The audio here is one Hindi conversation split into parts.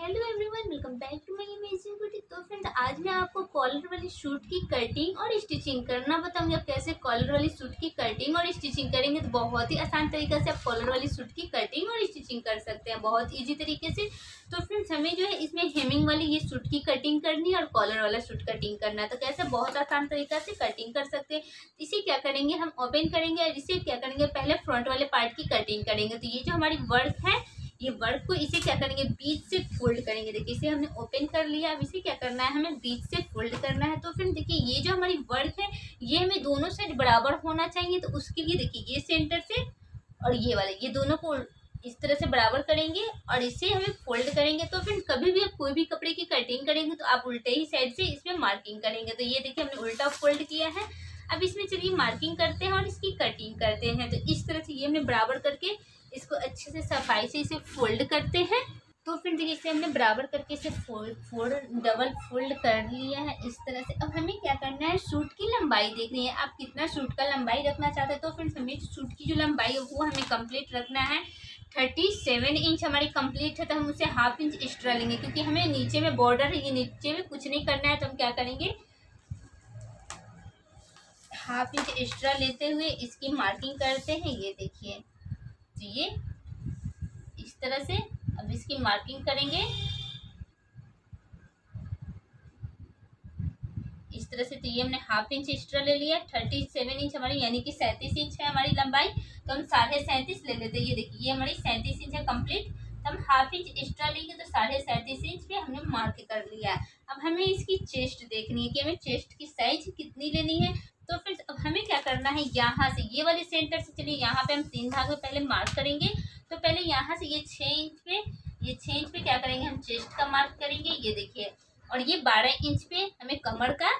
Hello everyone, welcome back to my amazing beauty. तो फ्रेंड, आज मैं आपको कॉलर वाली सूट की कटिंग और स्टिचिंग करना बताऊंगी। आप कैसे कॉलर वाली सूट की कटिंग और स्टिचिंग करेंगे। तो बहुत ही आसान तरीके से आप कॉलर वाली सूट की कटिंग और स्टिचिंग कर सकते हैं, बहुत इजी तरीके से। तो फ्रेंड्स, हमें जो है इसमें हेमिंग वाली ये सूट की कटिंग करनी है और कॉलर वाला सूट कटिंग करना है। तो कैसे बहुत आसान तरीका से कटिंग कर सकते हैं। इसे क्या करेंगे, हम ओपन करेंगे और इसे क्या करेंगे, पहले फ्रंट वाले पार्ट की कटिंग करेंगे। तो ये जो हमारी वर्क है, ये वर्क को इसे क्या करेंगे, बीच से फोल्ड करेंगे। देखिए, इसे हमने ओपन कर लिया। अब इसे क्या करना है, हमें बीच से फोल्ड करना है। तो फिर देखिए, ये जो हमारी वर्क है, ये हमें दोनों साइड बराबर होना चाहिए। तो उसके लिए देखिए, ये सेंटर से और ये वाले, ये दोनों को इस तरह से बराबर करेंगे और इसे हमें फोल्ड करेंगे। तो फिर कभी भी आप कोई भी कपड़े की कटिंग करेंगे तो आप उल्टे ही साइड से इसमें मार्किंग करेंगे। तो ये देखिए, हमने उल्टा फोल्ड किया है। अब इसमें चलिए मार्किंग करते हैं और इसकी कटिंग करते हैं। तो इस तरह से ये हमने बराबर करके इसको अच्छे से सफाई से इसे फोल्ड करते हैं। तो फिर देखिए, इसे हमने बराबर करके इसे डबल फोल्ड कर लिया है इस तरह से। अब हमें क्या करना है, सूट की लंबाई देखनी है। आप कितना सूट का लंबाई रखना चाहते हैं। तो फिर हमें सूट की जो लंबाई है वो हमें कंप्लीट रखना है। 37 इंच हमारी कंप्लीट है। तो हम उसे हाफ इंच एक्स्ट्रा लेंगे, क्योंकि हमें नीचे में बॉर्डर है, ये नीचे में कुछ नहीं करना है। तो हम क्या करेंगे, हाफ इंच एक्स्ट्रा लेते हुए इसकी मार्किंग करते हैं। ये देखिए, तो ये इस तरह से अब इसकी मार्किंग करेंगे इस तरह से। तो ये हमने हाफ इंच एक्स्ट्रा ले लिया। 37 इंच हमारी, यानी कि 37 इंच है हमारी लंबाई। तो हम 37.5 ले लेते हैं। ये देखिए, ये हमारी 37 इंच है कंप्लीट। तो हम हाफ इंच एक्स्ट्रा लेंगे, तो 37.5 इंच पे हमने मार्क कर लिया है। अब हमें इसकी चेस्ट देखनी है कि हमें चेस्ट की साइज कितनी लेनी है। तो फिर अब हमें क्या करना है, यहाँ से ये वाले सेंटर से चलिए, यहाँ पे हम 3 भाग में पहले मार्क करेंगे। तो पहले यहाँ से ये 6 इंच पे, ये 6 इंच पे क्या करेंगे, हम चेस्ट का मार्क करेंगे। ये देखिए, और ये 12 इंच पे हमें कमर का,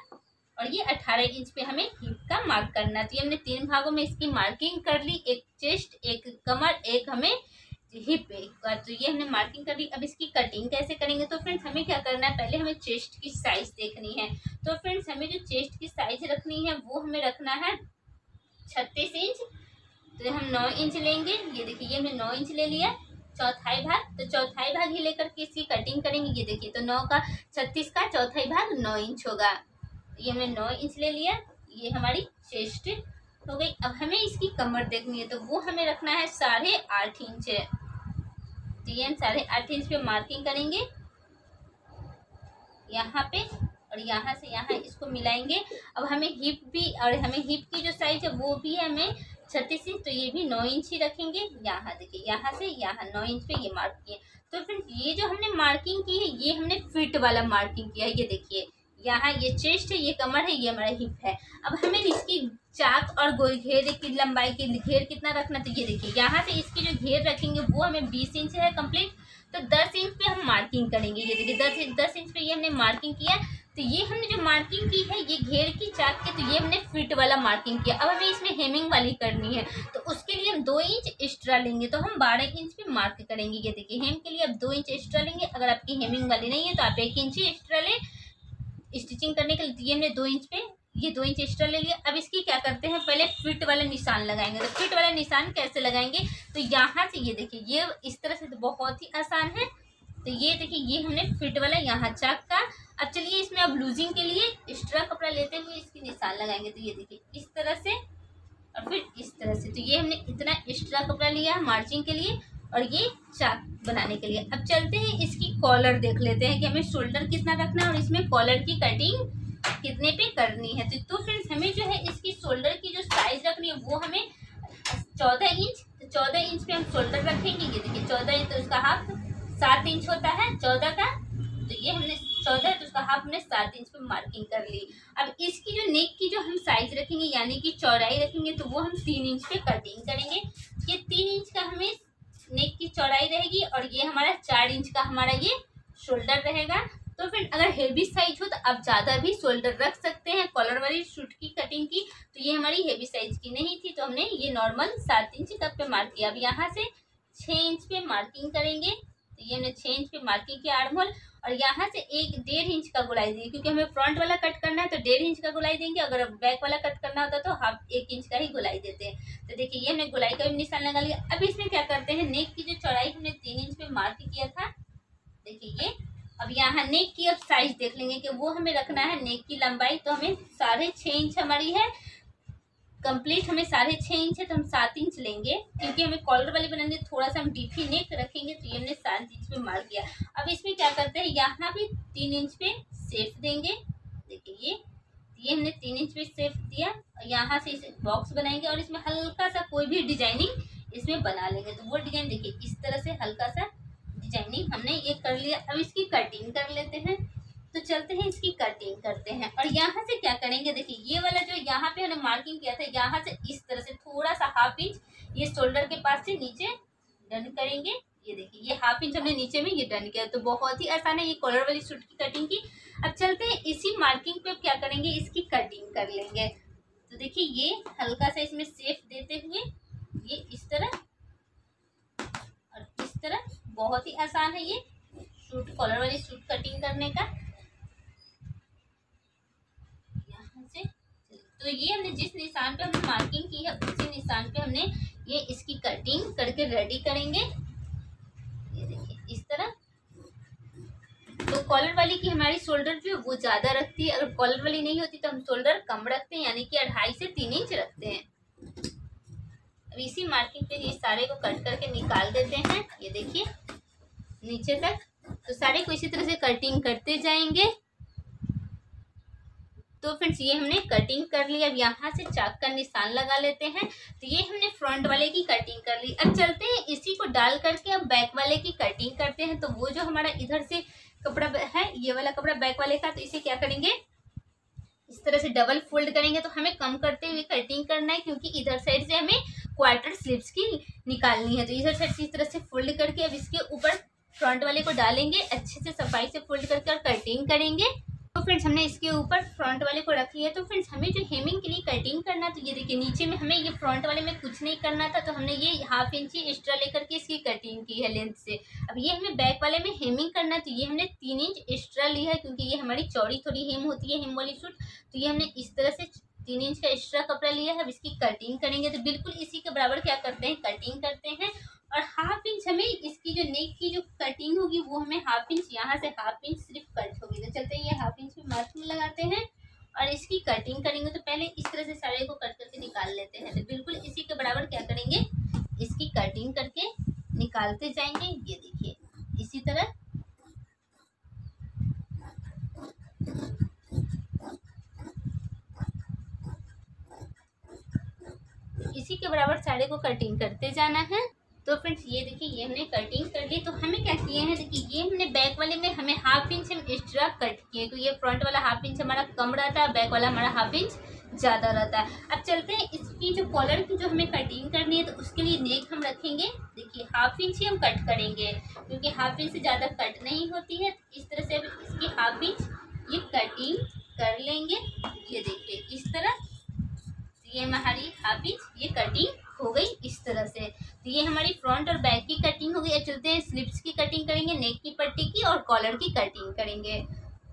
और ये 18 इंच पे हमें हिप का मार्क करना है। तो ये हमने 3 भागों में इसकी मार्किंग कर ली, एक चेस्ट, एक कमर, एक हमें हिप पे। तो ये हमने मार्किंग कर ली। अब इसकी कटिंग कैसे करेंगे। तो फ्रेंड्स, हमें क्या करना है, पहले हमें चेस्ट की साइज देखनी है। तो फ्रेंड्स, हमें जो चेस्ट की साइज रखनी है वो हमें रखना है 36 इंच। तो हम 9 इंच लेंगे। ये देखिए, ये हमने 9 इंच ले लिया, चौथाई भाग। तो चौथाई भाग ही लेकर के इसकी कटिंग करेंगे। ये देखिए, तो 9 का 36 का चौथाई भाग 9 इंच होगा। ये हमने 9 इंच ले लिया। ये हमारी चेस्ट हो गई। अब हमें इसकी कमर देखनी है। तो वो हमें रखना है 8.5 इंच। तो ये हम 8.5 इंच पे मार्किंग करेंगे यहाँ पे, और यहाँ से यहाँ इसको मिलाएंगे। अब हमें हिप भी, और हमें हिप की जो साइज है वो भी है हमें 36 इंच। तो ये भी 9 इंच ही रखेंगे। यहाँ देखिए, यहाँ से यहाँ 9 इंच पे ये मार्क किए। तो फिर ये जो हमने मार्किंग की है, ये हमने फिट वाला मार्किंग किया है। ये देखिए, यहाँ ये चेस्ट है, ये कमर है, ये हमारा हिप है। अब हमें इसकी चाक और गोल घेर की लंबाई की घेर कितना रखना। तो ये देखिए, यहाँ से इसकी जो घेर रखेंगे वो हमें 20 इंच है कंप्लीट। तो 10 इंच पे हम मार्किंग करेंगे। ये देखिए, 10 इंच पे ये हमने मार्किंग किया। तो ये हमने जो मार्किंग की है, ये घेर की चाक के, तो ये हमने फिट वाला मार्किंग किया। अब हमें इसमें हेमिंग वाली करनी है। तो उसके लिए हम 2 इंच एक्स्ट्रा लेंगे। तो हम 12 इंच पे मार्क करेंगे। ये देखिए, हेम के लिए अब 2 इंच एक्स्ट्रा लेंगे। अगर आपकी हेमिंग वाली नहीं है तो आप 1 इंच ही एक्स्ट्रा लें स्टिचिंग करने के लिए। ये हमने 2 इंच पे, ये 2 इंच एक्स्ट्रा ले लिया। अब इसकी क्या करते हैं, पहले फिट वाला निशान लगाएंगे। तो फिट वाला निशान कैसे लगाएंगे, तो यहाँ से ये देखिए, ये इस तरह से, तो बहुत ही आसान है। तो ये देखिए, ये हमने फिट वाला यहाँ चाक का। अब चलिए, इसमें अब लूजिंग के लिए एक्स्ट्रा कपड़ा लेते हुए इसकी निशान लगाएंगे। तो ये देखिए, इस तरह से और फिर इस तरह से। तो ये हमने इतना एक्स्ट्रा कपड़ा लिया मार्चिंग के लिए और ये चाक बनाने के लिए। अब चलते हैं, इसकी कॉलर देख लेते हैं कि हमें शोल्डर कितना रखना है और इसमें कॉलर की कटिंग कितने पे करनी है। तो फ्रेंड्स, हमें जो है इसकी शोल्डर की जो साइज रखनी है वो हमें 14 इंच। तो 14 इंच पे हम शोल्डर रखेंगे। ये देखिए, 14 इंच, तो उसका हाफ 7 इंच होता है 14 का। तो ये हमने 14 है, तो उसका हाफ हमने 7 इंच पे मार्किंग कर ली। अब इसकी जो नेक की जो हम साइज रखेंगे, यानी कि चौड़ाई रखेंगे, तो वो हम 3 इंच पे कटिंग करेंगे। ये 3 इंच का हमें नेक की चौड़ाई रहेगी और ये हमारा 4 इंच का हमारा ये शोल्डर रहेगा। तो फिर अगर हेवी साइज हो तो आप ज़्यादा भी शोल्डर रख सकते हैं कॉलर वाली सूट की कटिंग की। तो ये हमारी हेवी साइज की नहीं थी, तो हमने ये नॉर्मल 7 इंच कप पे मार्क किया। अब यहाँ से 6 इंच पे मार्किंग करेंगे। तो ये हमने 6 इंच पे मार्किंग किया आर्महोल, और यहाँ से 1.5 इंच का गोलाई देंगे, क्योंकि हमें फ्रंट वाला कट करना है तो 1.5 इंच का गोलाई देंगे। अगर बैक वाला कट करना होता तो हाफ 1 इंच का ही गोलाई देते हैं। तो देखिए, ये हमने गोलाई का भी निशान लगा लिया। अब इसमें क्या करते हैं, नेक की जो चौड़ाई हमने 3 इंच पे मार्क किया था, देखिए ये। अब यहाँ नेक की अब साइज देख लेंगे कि वो हमें रखना है नेक की लंबाई, तो हमें 6.5 इंच हमारी है कंप्लीट, हमें 6.5 इंच है तो हम 7 इंच लेंगे, क्योंकि हमें कॉलर वाली बनाने थोड़ा सा हम डीपी नेक रखेंगे, तो ये हमने 7 इंच पे मार्क किया। अब इसमें क्या करते हैं, यहाँ भी 3 इंच पे शेप देंगे। देखिए ये हमने 3 इंच पे शेप दिया, यहाँ से इसे बॉक्स बनाएंगे और इसमें हल्का सा कोई भी डिजाइनिंग इसमें बना लेंगे। तो वो डिजाइन देखिए इस तरह से हल्का सा डिजाइनिंग हमने ये कर लिया। अब इसकी कटिंग कर लेते हैं, तो चलते हैं इसकी कटिंग करते हैं। और यहाँ से क्या करेंगे, देखिए ये वाला जो यहाँ पे हमने मार्किंग किया था, यहाँ से इस तरह से थोड़ा सा 1/2 इंच ये शोल्डर के पास से नीचे डन करेंगे। ये देखिए ये 1/2 इंच हमने नीचे में ये डन किया। तो बहुत ही आसान है ये कॉलर वाली सूट की कटिंग की। अब चलते हैं इसी मार्किंग पे क्या करेंगे, इसकी कटिंग कर लेंगे। तो देखिए ये हल्का सा इसमें शेप देते हुए ये इस तरह और इस तरह, बहुत ही आसान है ये सूट कॉलर वाली सूट कटिंग करने का। तो ये हमने जिस निशान पे हमने मार्किंग की है उसी निशान पे हमने ये इसकी कटिंग करके रेडी करेंगे। ये देखिए इस तरह। तो कॉलर वाली की हमारी शोल्डर जो है वो ज्यादा रखती है, अगर कॉलर वाली नहीं होती तो हम शोल्डर कम रखते हैं, यानी कि 2.5 से 3 इंच रखते हैं। अब इसी मार्किंग पे ये सारे को कट करके निकाल देते हैं। ये देखिए नीचे तक, तो सारे को इसी तरह से कटिंग करते जाएंगे। तो फ्रेंड्स ये हमने कटिंग कर ली। अब यहाँ से चाक का निशान लगा लेते हैं। तो ये हमने फ्रंट वाले की कटिंग कर ली। अब चलते हैं इसी को डाल करके अब बैक वाले की कटिंग करते हैं। तो वो जो हमारा इधर से कपड़ा है, ये वाला कपड़ा बैक वाले का, तो इसे क्या करेंगे, इस तरह से डबल फोल्ड करेंगे। तो हमें कम करते हुए कटिंग करना है, क्योंकि इधर साइड से हमें क्वार्टर स्लीव्स की निकालनी है। तो इधर साइड से इस तरह से फोल्ड करके अब इसके ऊपर फ्रंट वाले को डालेंगे, अच्छे से सफाई से फोल्ड करके और कटिंग करेंगे। तो फ्रेंड्स हमने इसके ऊपर फ्रंट वाले को रख लिया। तो फ्रेंड्स हमें जो हेमिंग के लिए कटिंग करना, तो ये देखिए नीचे में हमें ये फ्रंट वाले में कुछ नहीं करना था, तो हमने ये 1/2 इंच एक्स्ट्रा लेकर के इसकी कटिंग की है लेंथ से। अब ये हमें बैक वाले में हेमिंग करना, तो ये हमने 3 इंच एक्स्ट्रा लिया है, क्योंकि ये हमारी चौड़ी थोड़ी हेम होती है हेम वाली सूट। तो ये हमने इस तरह से 3 इंच का एक्स्ट्रा कपड़ा लिया है। अब इसकी कटिंग करेंगे, तो बिल्कुल इसी के बराबर क्या करते हैं, कटिंग करते हैं। और 1/2 इंच हमें इसकी जो नेक की जो कटिंग होगी वो हमें 1/2 इंच, यहाँ से 1/2 इंच सिर्फ कट होगी। तो चलते हैं ये 1/2 इंच में मार्किंग लगाते हैं और इसकी कटिंग करेंगे। तो पहले इस तरह से सारे को कट करके निकाल लेते हैं। तो बिल्कुल इसी के बराबर क्या करेंगे, इसकी कटिंग करके निकालते जाएंगे। ये देखिए इसी तरह। इसी के बराबर सारे को कटिंग करते जाना है। तो फ्रेंड्स ये देखिए ये हमने कटिंग कर ली। तो हमें क्या किए हैं, देखिए ये हमने बैक वाले में हमें 1/2 इंच हम एक्स्ट्रा कट किए, तो ये फ्रंट वाला 1/2 इंच हमारा कम रहता है, बैक वाला हमारा 1/2 इंच ज़्यादा रहता है। अब चलते हैं इसकी जो कॉलर की जो हमें कटिंग करनी है, तो उसके लिए नेक हम रखेंगे। देखिए 1/2 इंच ही हम कट करेंगे, क्योंकि 1/2 इंच से ज़्यादा कट नहीं होती है। इस तरह से इसकी 1/2 इंच ये कटिंग कर लेंगे। ये देखिए इस तरह, ये हमारी 1/2 इंच ये कटिंग हो गई इस तरह से। तो ये हमारी फ्रंट और बैक की कटिंग हो गई। अब चलते हैं स्लिप्स की कटिंग करेंगे, नेक की पट्टी की और कॉलर की कटिंग करेंगे।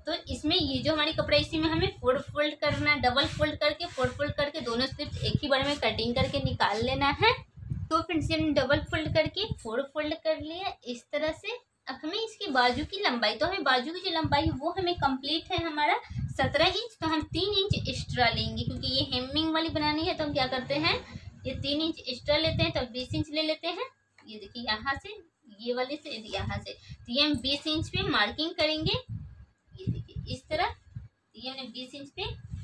तो इसमें ये जो हमारी कपड़ा, इसी में हमें 4 फोल्ड करना, डबल फोल्ड करके 4 फोल्ड करके दोनों स्लिप्स एक ही बार में कटिंग करके निकाल लेना है। तो फ्रेंड्स हमने डबल फोल्ड करके 4 फोल्ड कर लिया इस तरह से। अब हमें इसकी बाजू की लंबाई, तो हमें बाजू की जो लंबाई है वो हमें कंप्लीट है हमारा 17 इंच, तो हम 3 इंच एक्स्ट्रा लेंगे, क्योंकि ये हेमिंग वाली बनानी है। तो हम क्या करते हैं, ये 3 इंच एक्स्ट्रा लेते हैं, तो 20 इंच ले लेते हैं। ये देखिए यहाँ से, ये वाले से यहाँ से, तो ये हम 20 इंच पे मार्किंग करेंगे। ये देखिए इस तरह, ये हमने 20 इंच पे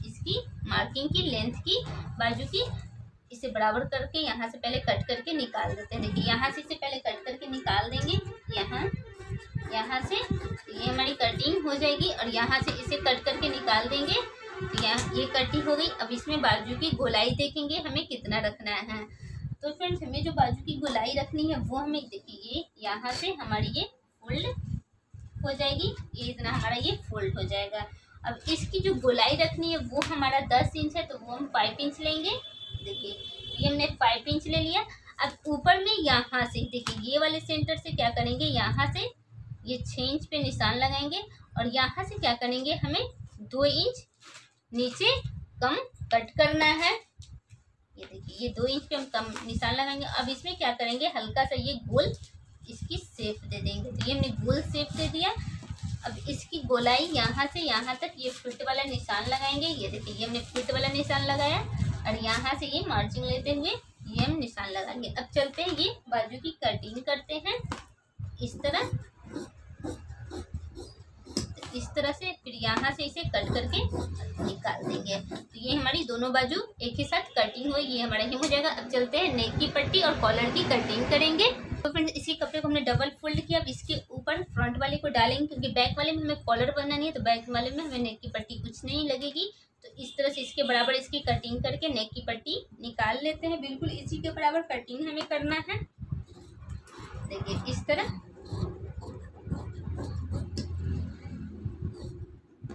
इसकी मार्किंग की लेंथ की बाजू की, इसे बराबर करके यहाँ से पहले कट करके निकाल देते हैं। देखिए यहाँ से इसे पहले कट करके निकाल देंगे, यहाँ से, तो ये हमारी कटिंग हो जाएगी। और यहाँ से इसे कट करके निकाल देंगे, तो यहाँ ये कटिंग हो गई। अब इसमें बाजू की गोलाई देखेंगे हमें कितना रखना है। तो फ्रेंड्स हमें जो बाजू की गोलाई रखनी है वो हमें देखिए ये यहाँ से हमारी ये फोल्ड हो जाएगी, ये इतना हमारा ये फोल्ड हो जाएगा। अब इसकी जो गोलाई रखनी है वो हमारा 10 इंच है, तो वो हम 5 इंच लेंगे। देखिए ये हमने 5 इंच ले लिया। अब ऊपर में यहाँ से देखिए ये वाले सेंटर से क्या करेंगे, यहाँ से ये 6 इंच पे निशान लगाएंगे और यहाँ से क्या करेंगे, हमें 2 इंच नीचे कम कट करना है। ये देखिए ये 2 इंच पे हम कम निशान लगाएंगे। अब इसमें क्या करेंगे, हल्का सा ये गोल इसकी शेप दे देंगे। तो ये हमने गोल शेप दे दिया। अब इसकी गोलाई यहाँ से यहाँ तक ये फिट वाला निशान लगाएंगे। ये देखिए ये हमने फिट वाला निशान लगाया और यहाँ से ये मार्जिन लेते हुए ये हम निशान लगाएंगे। अब चलते हैं ये बाजू की कटिंग करते हैं इस तरह, इस तरह से। फिर यहाँ से इसे कट करके निकाल देंगे। तो ये हमारी दोनों बाजू एक ही साथ कटिंग हुई, ये हमारा हिम हो जाएगा। अब चलते हैं नेक की पट्टी और कॉलर की कटिंग करेंगे। तो फ्रेंड्स इसी कपड़े को हमने डबल फोल्ड किया। अब इसके ऊपर फ्रंट वाले को डालेंगे क्योंकि बैक वाले में हमें कॉलर बनानी है, तो बैक वाले में हमें नेक की पट्टी कुछ नहीं लगेगी। तो इस तरह से इसके बराबर इसकी कटिंग करके नेक की पट्टी निकाल लेते हैं। बिल्कुल इसी के बराबर कटिंग हमें करना है। देखिए इस तरह,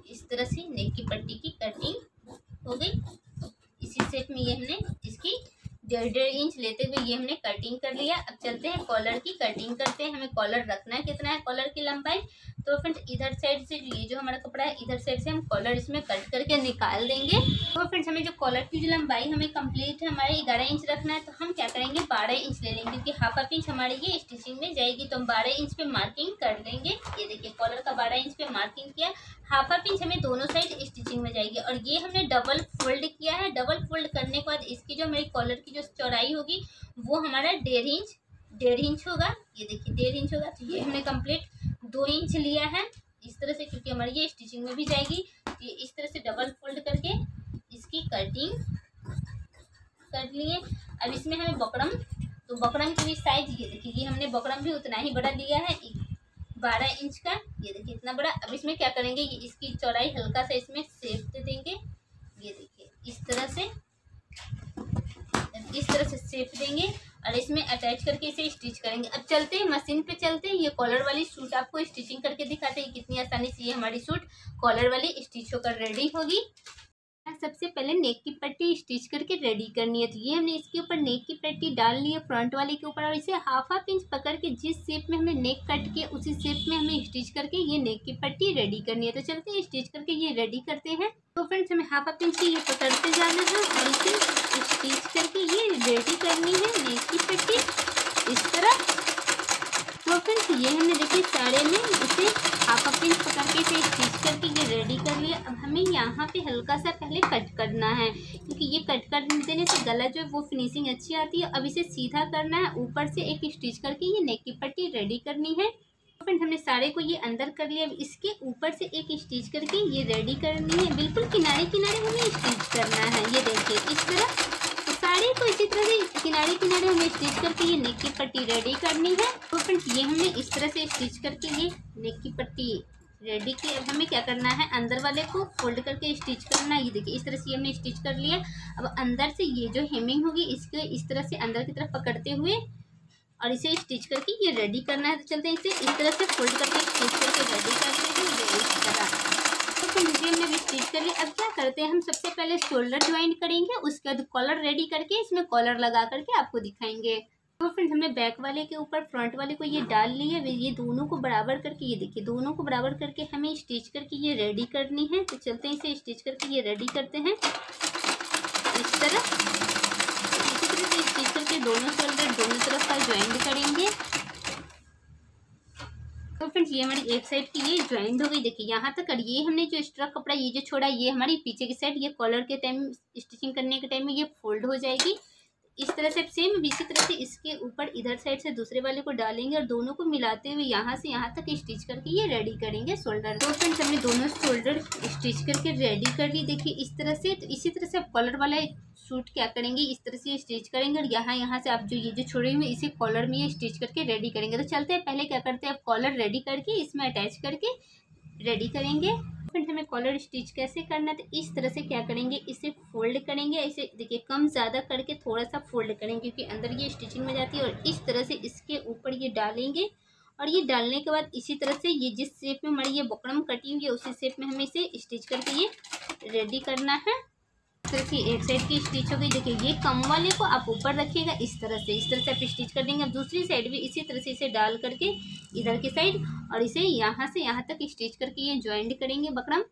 इस तरह से नेक की पट्टी की कटिंग हो गई। इसी शेप में ये हमने इसकी 1.5 इंच लेते हुए ये हमने कटिंग कर लिया। अब चलते हैं कॉलर की कटिंग करते हैं। हमें कॉलर रखना है कितना है कॉलर की लंबाई। तो फ्रेंड्स इधर साइड से ये जो हमारा कपड़ा है इधर साइड से हम कॉलर इसमें कट करके निकाल देंगे। तो फ्रेंड्स हमें जो कॉलर की जो लंबाई हमें कंप्लीट है हमारे 11 इंच रखना है, तो हम क्या करेंगे 12 इंच ले लेंगे क्योंकि हाफ इंच हमारी ये स्टिचिंग में जाएगी। तो हम 12 इंच पे मार्किंग कर देंगे। ये देखिए कॉलर का 12 इंच पे मार्किंग किया, हाफ इंच हमें दोनों साइड स्टिचिंग में जाएगी। और ये हमने डबल फोल्ड किया है। डबल फोल्ड करने के बाद इसकी जो हमारी कॉलर की जो चौड़ाई होगी वो हमारा 1.5 इंच होगा। ये देखिए 1.5 इंच होगा। तो ये हमने कंप्लीट 2 इंच लिया है इस तरह से, क्योंकि हमारी ये स्टिचिंग में भी जाएगी। ये इस तरह से डबल फोल्ड करके इसकी कटिंग कर लिए। अब इसमें हमें बकरम, तो बकरम की भी साइज ये देखिए ये हमने बकरम भी उतना ही बड़ा लिया है 12 इंच का। ये देखिए इतना बड़ा। अब इसमें क्या करेंगे ये इसकी चौड़ाई हल्का सा इसमें शेप दे देंगे। ये देखिए इस तरह से, इस तरह से शेप देंगे और इसमें अटैच करके इसे स्टिच करेंगे। अब चलते हैं मशीन पे, चलते हैं ये कॉलर वाली सूट आपको स्टिचिंग करके दिखाते हैं कितनी आसानी से ये हमारी सूट कॉलर वाली स्टिच होकर रेडी होगी। सबसे पहले नेक की पट्टी स्टिच करके रेडी करनी है। तो ये हमने इसके ऊपर नेक की पट्टी डाल ली है फ्रंट वाले के ऊपर और इसे हाफ इंच पकड़ के जिस शेप में हमने नेक कट किया उसी शेप में हमें स्टिच करके ये नेक की पट्टी रेडी करनी है। तो चलते हैं स्टिच करके ये रेडी करते हैं। तो फ्रेंड्स हमें हाफ इंच की ये पकड़ते जाना है और इसे स्टिच करके ये रेडी करनी है नेक की पट्टी इस तरह। तो फ्रेंड्स ये हमने देखिए साड़े में इसे हाफ इंच पकड़ के इसे स्टिच करके ये रेडी कर लिया। अब हमें यहाँ पे हल्का सा पहले कट करना है क्योंकि ये कट कर देने से गला जो है वो फिनिशिंग अच्छी आती है। अब इसे सीधा करना है, ऊपर से एक स्टिच करके ये नेक की पट्टी रेडी करनी है। तो फ्रेंड्स हमने साड़े को ये अंदर कर लिया। अब इसके ऊपर से एक स्टिच करके ये रेडी करनी है। बिल्कुल किनारे किनारे हमें स्टिच करना है। ये देखिए इस तरह साड़ी को इसी तरह से किनारे किनारे हमें स्टिच करके ये नेक की पट्टी रेडी करनी है। तो फ्रेंड्स ये हमने इस तरह से स्टिच करके ये नेक की पट्टी रेडी की। अब हमें क्या करना है अंदर वाले को फोल्ड करके स्टिच करना है। ये देखिए इस तरह से हमने स्टिच कर लिया। अब अंदर से ये जो हेमिंग होगी इसके इस तरह से अंदर की तरफ पकड़ते हुए और इसे स्टिच करके ये रेडी करना है। तो चलते हैं इसे इस तरह से फोल्ड करके स्टिच करके रेडी करते हैं इस तरह। तो मुझे हमने भी स्टिच कर लिया। अब क्या करते हैं हम सबसे पहले शोल्डर ज्वाइंट करेंगे, उसके बाद कॉलर रेडी करके इसमें कॉलर लगा करके आपको दिखाएंगे। तो फ्रेंड्स हमने बैक वाले के ऊपर फ्रंट वाले को ये डाल लिया। ये दोनों को बराबर करके ये देखिए दोनों को बराबर करके हमें स्टिच करके ये रेडी करनी है। तो चलते हैं इसे स्टिच करके ये रेडी करते हैं इस तरह। इसी तरह से स्टिच करके दोनों शोल्डर दोनों तरफ का ज्वाइंट करेंगे। तो फ्रेंड्स ये हमारी एक साइड की ये ज्वाइंट हो गई। देखिए यहाँ तक। और ये हमने जो एक्स्ट्रा कपड़ा ये जो छोड़ा ये हमारी पीछे की साइड ये कॉलर के टाइम स्टिचिंग करने के टाइम में ये फोल्ड हो जाएगी इस तरह से। सेम इसी तरह से इसके ऊपर इधर साइड से दूसरे वाले को डालेंगे और दोनों को मिलाते हुए यहाँ से यहाँ तक स्टिच करके ये रेडी करेंगे शोल्डर। तो फ्रेंड्स हमने दोनों शोल्डर स्टिच करके रेडी कर ली देखिए इस तरह से। तो इसी तरह से आप कॉलर वाला सूट क्या करेंगे इस तरह से स्टिच करेंगे और यहाँ से आप जो ये जो छोड़े हुए इसे कॉलर में ये स्टिच करके रेडी करेंगे। तो चलते हैं पहले क्या करते हैं आप कॉलर रेडी करके इसमें अटैच करके रेडी करेंगे। फ्रेंड्स हमें कॉलर स्टिच कैसे करना है तो इस तरह से क्या करेंगे इसे फोल्ड करेंगे। इसे देखिए कम ज़्यादा करके थोड़ा सा फोल्ड करेंगे क्योंकि अंदर ये स्टिचिंग में जाती है। और इस तरह से इसके ऊपर ये डालेंगे और ये डालने के बाद इसी तरह से ये जिस शेप में हमारी ये बकरम कटी हुई है उसी शेप में हमें इसे स्टिच करके ये रेडी करना है। इस तरह की एक साइड की स्टिच हो गई। देखिए ये कम वाले को आप ऊपर रखिएगा इस तरह से आप स्टिच कर देंगे। अब दूसरी साइड भी इसी तरह से इसे डाल करके इधर की साइड और इसे यहाँ से यहाँ तक स्टिच करके ये ज्वाइंट करेंगे बकरम।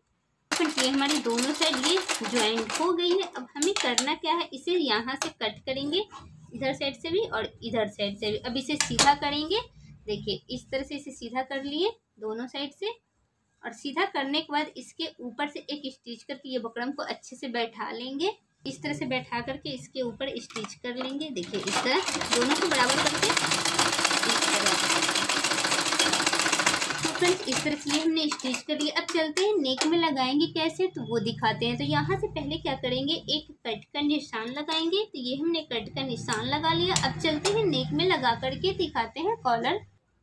फिर ये हमारी दोनों साइड ये ज्वाइंट हो गई है। अब हमें करना क्या है इसे यहाँ से कट करेंगे इधर साइड से भी और इधर साइड से भी। अब इसे सीधा करेंगे देखिए इस तरह से इसे सीधा कर लिए दोनों साइड से, और सीधा करने के बाद इसके ऊपर से एक स्टिच करके ये बकरम को अच्छे से बैठा लेंगे। इस तरह से बैठा करके इसके ऊपर स्टिच कर लेंगे। देखिए इस तरह दोनों को बराबर करके इस तरह। तो फ्रेंड्स इस तरह से ये हमने स्टिच कर लिया। अब चलते हैं नेक में लगाएंगे कैसे, तो वो दिखाते हैं। तो यहाँ से पहले क्या करेंगे, एक कट का निशान लगाएंगे। तो ये हमने कट का निशान लगा लिया। अब चलते हैं नेक में लगा करके दिखाते हैं कॉलर।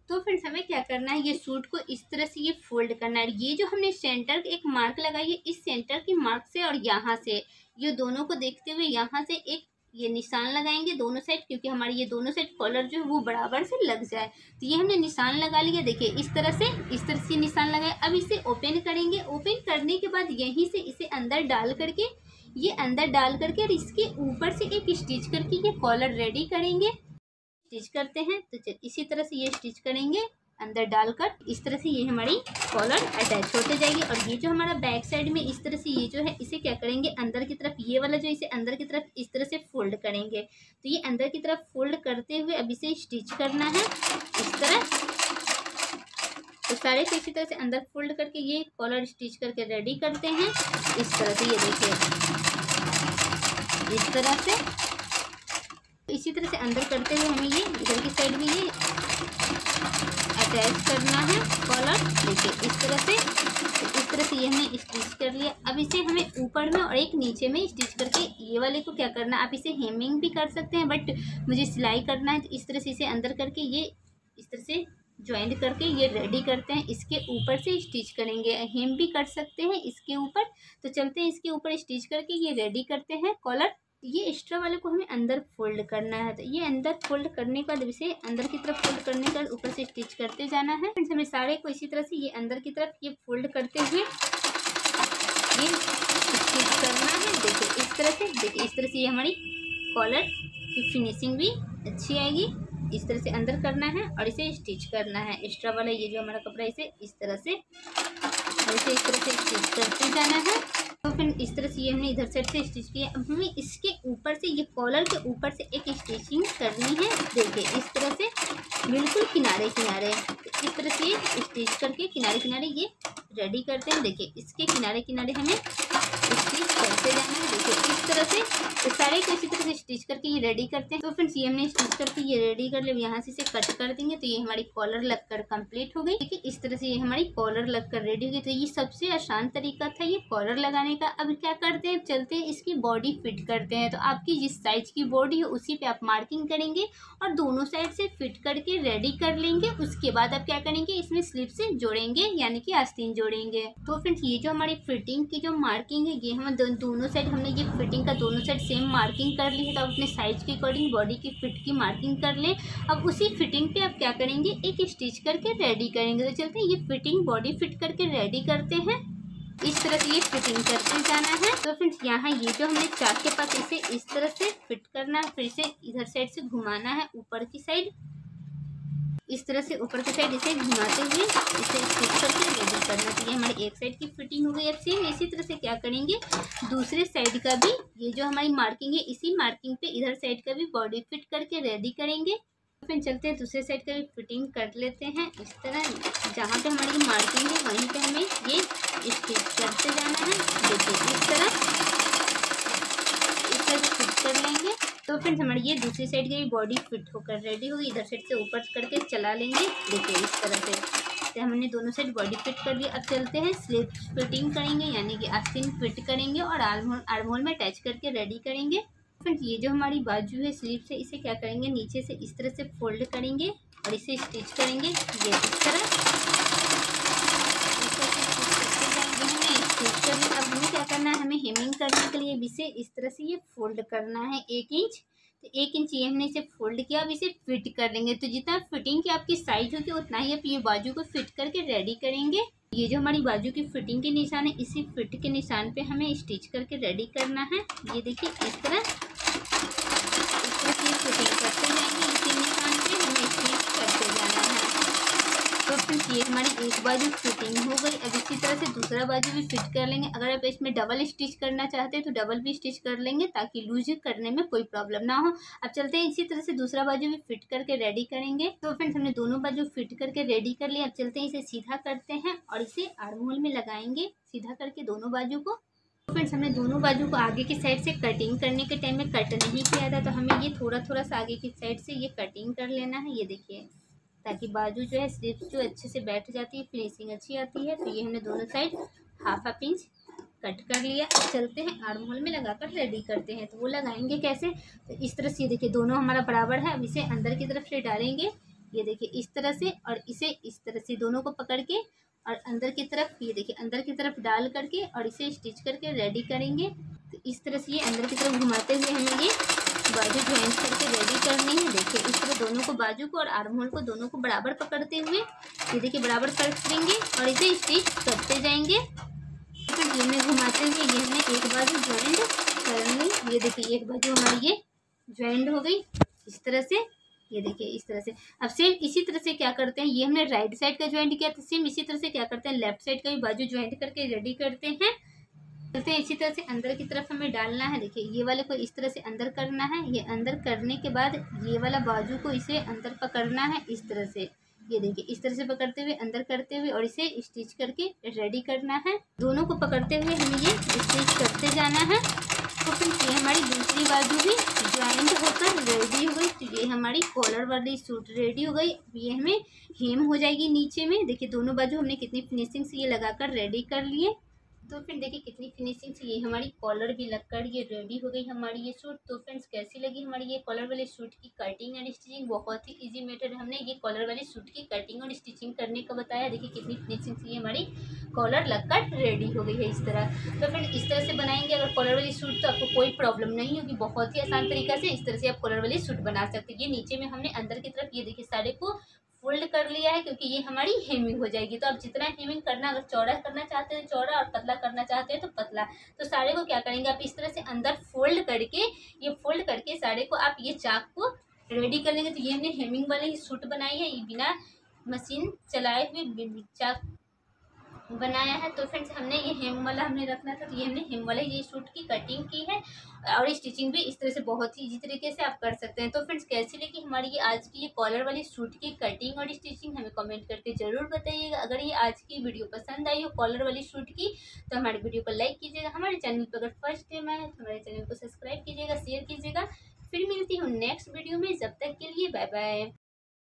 तो फ्रेंड्स हमें क्या करना है, ये सूट को इस तरह से ये फोल्ड करना है। ये जो हमने सेंटर एक मार्क लगाई है, इस सेंटर की मार्क से और यहाँ से ये दोनों को देखते हुए यहाँ से एक ये निशान लगाएंगे दोनों साइड, क्योंकि हमारे ये दोनों साइड कॉलर जो है वो बराबर से लग जाए। तो ये हमने निशान लगा लिया। देखिए इस तरह से निशान लगाए। अब इसे ओपन करेंगे। ओपन करने के बाद यहीं से इसे अंदर डाल करके और इसके ऊपर से एक स्टिच करके ये कॉलर रेडी करेंगे। स्टिच करते हैं तो इसी तरह से ये स्टिच करेंगे अंदर डालकर। इस तरह से ये हमारी कॉलर अटैच होते जाएगी। और ये जो हमारा बैक साइड में इस तरह से ये जो है इसे क्या करेंगे, अंदर की तरफ ये वाला जो इसे अंदर की तरफ इस तरह से फोल्ड करेंगे। तो ये अंदर की तरफ फोल्ड करते हुए अब इसे स्टिच करना है इस तरह। तो सारे को इसी तरह से अंदर फोल्ड करके ये कॉलर स्टिच करके रेडी करते हैं इस तरह से। ये देखिए इस तरह से इसी तरह से अंदर करते हुए हमें ये इधर की साइड में ये अटैच करना है कॉलर। देखिए इस तरह से ये हमने स्टिच कर लिया। अब इसे हमें ऊपर में और एक नीचे में स्टिच करके ये वाले को क्या करना है, आप इसे हेमिंग भी कर सकते हैं, बट मुझे सिलाई करना है। तो इस तरह से इसे अंदर करके ये इस तरह से ज्वाइंट करके ये रेडी करते हैं। इसके ऊपर से स्टिच करेंगे, हेम भी कर सकते हैं इसके ऊपर। तो चलते हैं इसके ऊपर स्टिच करके ये रेडी करते हैं कॉलर। ये एक्स्ट्रा वाले को हमें अंदर फोल्ड करना है। तो ये अंदर फोल्ड करने के बाद इसे अंदर की तरफ फोल्ड करने के बाद ऊपर से स्टिच करते जाना है। फ्रेंड्स हमें सारे को इसी तरह से ये अंदर की तरफ ये फोल्ड करते हुए ये स्टिच करना है। देखिए इस तरह से ये हमारी कॉलर की फिनिशिंग भी अच्छी आएगी। इस तरह से अंदर करना है और इसे स्टिच करना है। एक्स्ट्रा वाला ये जो हमारा कपड़ा इसे इस तरह से और इसे इस तरह से स्टिच करते जाना है। तो फिर इस तरह से ये हमने इधर साइड से स्टिच किया। अब हमें इसके ऊपर से ये कॉलर के ऊपर से एक स्टिचिंग करनी है। देखिए इस तरह से बिल्कुल किनारे किनारे इस तरह से स्टिच करके किनारे किनारे ये रेडी करते हैं। देखिए इसके किनारे किनारे हमें स्टिच करते जाना है। देखिए इस तरह से तो सारे को इसी तरह से स्टिच करके ये रेडी करते हैं। तो फ्रेंड्स ये हमने स्टिच करके ये रेडी कर लिया। यहाँ से इसे कट कर देंगे तो ये हमारी कॉलर लगकर कंप्लीट हो गई। देखिए इस तरह से ये हमारी कॉलर लगकर रेडी हो गई। तो ये सबसे आसान तरीका था ये कॉलर लगाने का। अब क्या करते हैं, चलते हैं इसकी बॉडी फिट करते हैं। तो आपकी जिस साइज की बॉडी है उसी पे आप मार्किंग करेंगे और दोनों साइड से फिट करके रेडी कर लेंगे। उसके बाद आप क्या करेंगे, इसमें स्लिप से जोड़ेंगे यानी कि आस्तीन जोड़ेंगे। तो फ्रेंड्स ये जो हमारी फिटिंग की जो मार्किंग है ये हम दोनों साइड हमने ये फिटिंग का दोनों साइड सेम मार्किंग कर ली है। तो आप अपने साइज के अकॉर्डिंग बॉडी की फिट की मार्किंग कर लें। अब उसी फिटिंग पे आप क्या करेंगे, एक स्टिच करके रेडी करेंगे। तो चलते हैं ये फिटिंग बॉडी फिट करके रेडी करते हैं। इस तरह से ये फिटिंग करते जाना है। तो फ्रेंड्स यहाँ ये जो हमने चाक के पास इसे इस तरह से फिट करना है, फिर इसे इधर साइड से घुमाना है ऊपर की साइड। इस तरह से ऊपर की साइड इसे घुमाते हुए इसे स्टिच करके रेडी करना चाहिए। हमारी एक साइड की फिटिंग हो गई। अब सेम इसी तरह से क्या करेंगे, दूसरे साइड का भी ये जो हमारी मार्किंग है इसी मार्किंग पे इधर साइड का भी बॉडी फिट करके रेडी करेंगे। फिर चलते हैं दूसरे साइड का भी फिटिंग कर लेते हैं। इस तरह जहाँ पे हमारी मार्किंग है वहीं पे हमें ये स्टिच करते जाना है। देखिए इस तरह फिट कर लेंगे। तो फ्रेंड्स हमारी ये दूसरी साइड की बॉडी फिट होकर रेडी होगी। इधर साइड से ऊपर करके चला लेंगे। देखिए इस तरह से तो हमने दोनों साइड बॉडी फिट कर लिया। अब चलते हैं स्लिप फिटिंग करेंगे यानी कि आस्तीन फिट करेंगे और आर्म होल में अटैच करके रेडी करेंगे। फ्रेंड्स ये जो हमारी बाजू है स्लीव से इसे क्या करेंगे, नीचे से इस तरह से फोल्ड करेंगे और इसे स्टिच करेंगे। ये इस तरह अब हमें क्या करना है, हमें हेमिंग करने के लिए इसे इस तरह से ये फोल्ड करना है 1 इंच। तो 1 इंच ये हमने इसे फोल्ड किया। अब इसे फिट कर लेंगे। तो जितना फिटिंग की आपकी साइज होगी उतना ही आप ये बाजू को फिट करके रेडी करेंगे। ये जो हमारी बाजू की फिटिंग के निशान है इसी फिट के निशान पे हमें स्टिच करके रेडी करना है। ये देखिए इस तरह से फिटिंग करते जाएंगे। इसी निशान पे हमें स्टिच करते जाना है। तो फ्रेंड्स ये जो हमारी बाजू है स्लीव से इसे क्या करेंगे, नीचे से इस तरह से फोल्ड करेंगे और आर्म होल में अटैच करके रेडी करेंगे। तो फ्रेंड्स ये हमारी एक बाजू फिटिंग हो गई। अब इसी तरह से दूसरा बाजू भी फिट कर लेंगे। अगर आप इसमें डबल स्टिच करना चाहते हैं तो डबल भी स्टिच कर लेंगे ताकि लूज करने में कोई प्रॉब्लम ना हो। अब चलते हैं इसी तरह से दूसरा बाजू भी फिट करके रेडी करेंगे। तो फ्रेंड्स हमने दोनों बाजू फिट करके रेडी कर लिया। अब चलते हैं इसे सीधा करते हैं और इसे आर्म होल में लगाएंगे सीधा करके दोनों बाजू को। तो फ्रेंड्स हमने दोनों बाजू को आगे की साइड से कटिंग करने के टाइम में कट नहीं किया था, तो हमें ये थोड़ा थोड़ा सा आगे की साइड से ये कटिंग कर लेना है। ये देखिए, ताकि बाजू जो है स्लिप्स जो अच्छे से बैठ जाती है, फिनिशिंग अच्छी आती है। तो ये हमने दोनों साइड हाफ इंच कट कर लिया। अब चलते हैं आर्म होल में लगाकर रेडी करते हैं। तो वो लगाएंगे कैसे, तो इस तरह से, ये देखिए दोनों हमारा बराबर है। अब इसे अंदर की तरफ से डालेंगे, ये देखिए इस तरह से, और इसे इस तरह से दोनों को पकड़ के और अंदर की तरफ, ये देखिए अंदर की तरफ डाल करके और इसे स्टिच करके रेडी करेंगे। तो इस तरह से ये अंदर की तरफ घुमाते हुए हमें ये बाजू ज्वाइन करके रेडी करनी है। देखिए इस तरह दोनों को, बाजू को और आर्म होल को दोनों को बराबर पकड़ते हुए, ये देखिए बराबर करेंगे और इसे स्टिच करते जाएंगे। फिर ये में घुमाते हुए ये हमने एक बाजू ज्वाइंट कर ली। ये देखिए एक बाजू हमारी ये ज्वाइंट हो गई इस तरह से, ये देखिए इस तरह से। अब सेम इसी तरह से क्या करते हैं, ये हमने राइट साइड का ज्वाइंट किया, तो सेम इसी तरह से क्या करते हैं, लेफ्ट साइड का भी बाजू ज्वाइंट करके रेडी करते हैं। चलते हैं इसी तरह से अंदर की तरफ हमें डालना है। देखिए ये वाले को इस तरह से अंदर करना है। ये अंदर करने के बाद ये वाला बाजू को इसे अंदर पकड़ना है इस तरह से, ये देखिए इस तरह से पकड़ते हुए अंदर करते हुए और इसे स्टिच करके रेडी करना है। दोनों को पकड़ते हुए हमें ये स्टिच करते जाना है। तो फिर ये हमारी दूसरी बाजू भी ज्वाइंट होकर रेडी हो गई। तो ये हमारी कॉलर वाली सूट रेडी हो गई। ये हमें हेम हो जाएगी नीचे में। देखिए दोनों बाजू हमने कितनी फिनिशिंग से ये लगाकर रेडी कर लिए। तो फिर देखिए कितनी फिनिशिंग से ये हमारी कॉलर भी लगकर ये रेडी हो गई हमारी ये सूट। तो फ्रेंड्स कैसी लगी हमारी ये कॉलर वाली सूट की कटिंग एंड स्टिचिंग। बहुत ही इजी मेथड हमने ये कॉलर वाली सूट की कटिंग और स्टिचिंग करने का बताया। देखिए कितनी फिनिशिंग से ये हमारी कॉलर लगकर रेडी हो गई है इस तरह। तो फ्रेंड इस तरह से बनाएंगे अगर कॉलर वाली सूट, तो आपको कोई प्रॉब्लम नहीं होगी। बहुत ही आसान तरीका से इस तरह से आप कॉलर वाली सूट बना सकते हैं। ये नीचे में हमने अंदर की तरफ, ये देखिए साड़ी को फोल्ड कर लिया है क्योंकि ये हमारी हेमिंग हो जाएगी। तो आप जितना हेमिंग करना, अगर चौड़ा करना चाहते हैं चौड़ा और पतला करना चाहते हैं तो पतला। तो साड़ी को क्या करेंगे, आप इस तरह से अंदर फोल्ड करके, ये फोल्ड करके साड़ी को आप ये चाक को रेडी कर लेंगे। तो ये हमने हेमिंग वाली सूट बनाई है, ये बिना मशीन चलाए हुए चाक बनाया है। तो फ्रेंड्स हमने ये हेम वाला हमने रखना था, तो ये हमने हेम वाला ये सूट की कटिंग की है और स्टिचिंग भी इस तरह से बहुत ही इजी तरीके से आप कर सकते हैं। तो फ्रेंड्स कैसी लगी हमारी ये आज की ये कॉलर वाली सूट की कटिंग और स्टिचिंग, हमें कमेंट करके जरूर बताइएगा। अगर ये आज की वीडियो पसंद आई हो कॉलर वाली सूट की, तो हमारे वीडियो को लाइक कीजिएगा। हमारे चैनल पर अगर फर्स्ट टाइम आए तो हमारे चैनल को सब्सक्राइब कीजिएगा, शेयर कीजिएगा। फिर मिलती हूँ नेक्स्ट वीडियो में, जब तक के लिए बाय बाय।